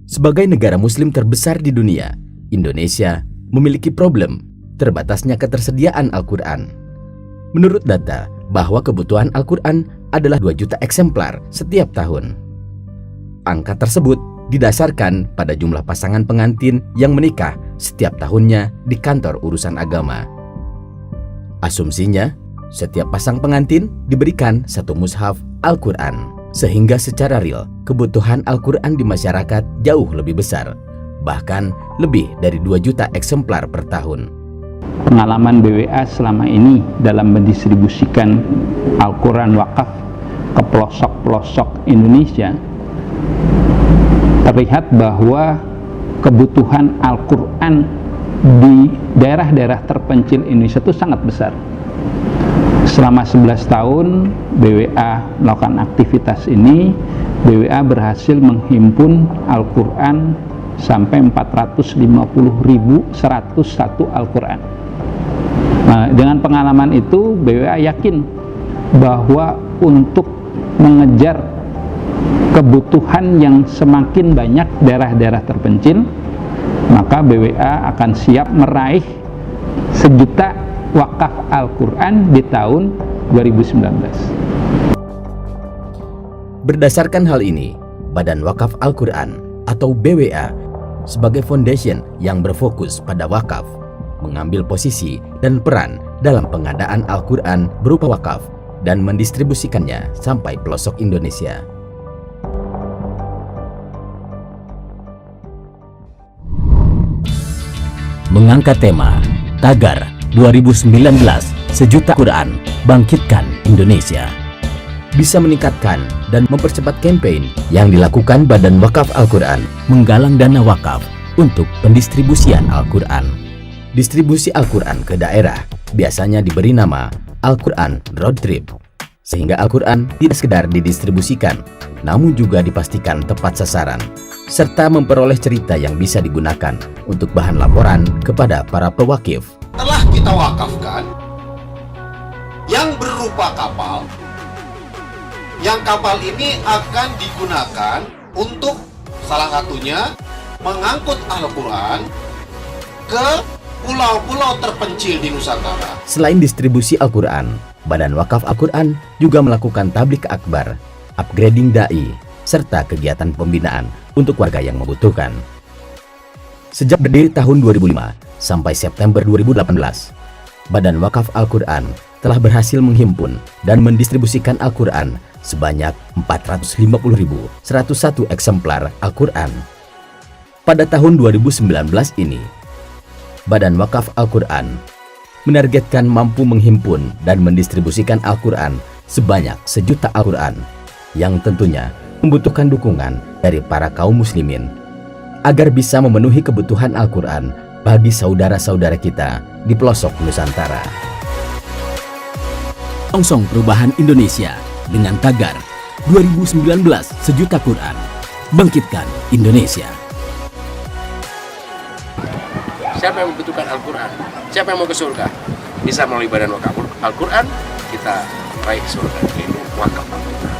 Sebagai negara muslim terbesar di dunia, Indonesia memiliki problem terbatasnya ketersediaan Al-Quran. Menurut data, bahwa kebutuhan Al-Quran adalah 2 juta eksemplar setiap tahun. Angka tersebut didasarkan pada jumlah pasangan pengantin yang menikah setiap tahunnya di kantor urusan agama. Asumsinya, setiap pasang pengantin diberikan 1 mushaf Al-Quran, sehingga secara real kebutuhan Al-Quran di masyarakat jauh lebih besar, bahkan lebih dari 2 juta eksemplar per tahun. Pengalaman BWA selama ini dalam mendistribusikan Al-Quran wakaf ke pelosok-pelosok Indonesia, terlihat bahwa kebutuhan Al-Quran di daerah-daerah terpencil Indonesia itu sangat besar. Selama 11 tahun BWA melakukan aktivitas ini, BWA berhasil menghimpun Al-Quran sampai 450.101 Al-Quran. Nah, dengan pengalaman itu BWA yakin bahwa untuk mengejar kebutuhan yang semakin banyak daerah-daerah terpencil, maka BWA akan siap meraih 1 juta wakaf Al-Quran di tahun 2019. Berdasarkan hal ini, Badan Wakaf Al-Quran atau BWA sebagai foundation yang berfokus pada wakaf, mengambil posisi dan peran dalam pengadaan Al-Quran berupa wakaf dan mendistribusikannya sampai pelosok Indonesia. Mengangkat tema Tagar 2019 Sejuta Quran Bangkitkan Indonesia, bisa meningkatkan dan mempercepat campaign yang dilakukan Badan Wakaf Al-Quran menggalang dana wakaf untuk pendistribusian Al-Quran. Distribusi Al-Quran ke daerah biasanya diberi nama Al-Quran Road Trip, sehingga Al-Quran tidak sekedar didistribusikan, namun juga dipastikan tepat sasaran, serta memperoleh cerita yang bisa digunakan untuk bahan laporan kepada para pewakif. Telah kita wakafkan yang berupa kapal, yang kapal ini akan digunakan untuk salah satunya mengangkut Al-Quran ke pulau-pulau terpencil di Nusantara. Selain distribusi Al-Quran, Badan Wakaf Al-Quran juga melakukan tablik akbar, upgrading da'i, serta kegiatan pembinaan untuk warga yang membutuhkan. Sejak berdiri tahun 2005 sampai September 2018, Badan Wakaf Al-Quran telah berhasil menghimpun dan mendistribusikan Al-Quran sebanyak 450.101 eksemplar Al-Quran. Pada tahun 2019 ini, Badan Wakaf Al-Quran menargetkan mampu menghimpun dan mendistribusikan Al-Quran sebanyak 1 juta Al-Quran, yang tentunya membutuhkan dukungan dari para kaum muslimin agar bisa memenuhi kebutuhan Al-Quran bagi saudara-saudara kita di pelosok Nusantara. Songsong Perubahan Indonesia dengan tagar 2019 Sejuta Quran Bangkitkan Indonesia. Siapa yang membutuhkan Al-Quran? Siapa yang mau ke surga? Bisa melalui Badan Wakaf Al-Quran, kita raih surga. Ini wakaf Al-Quran.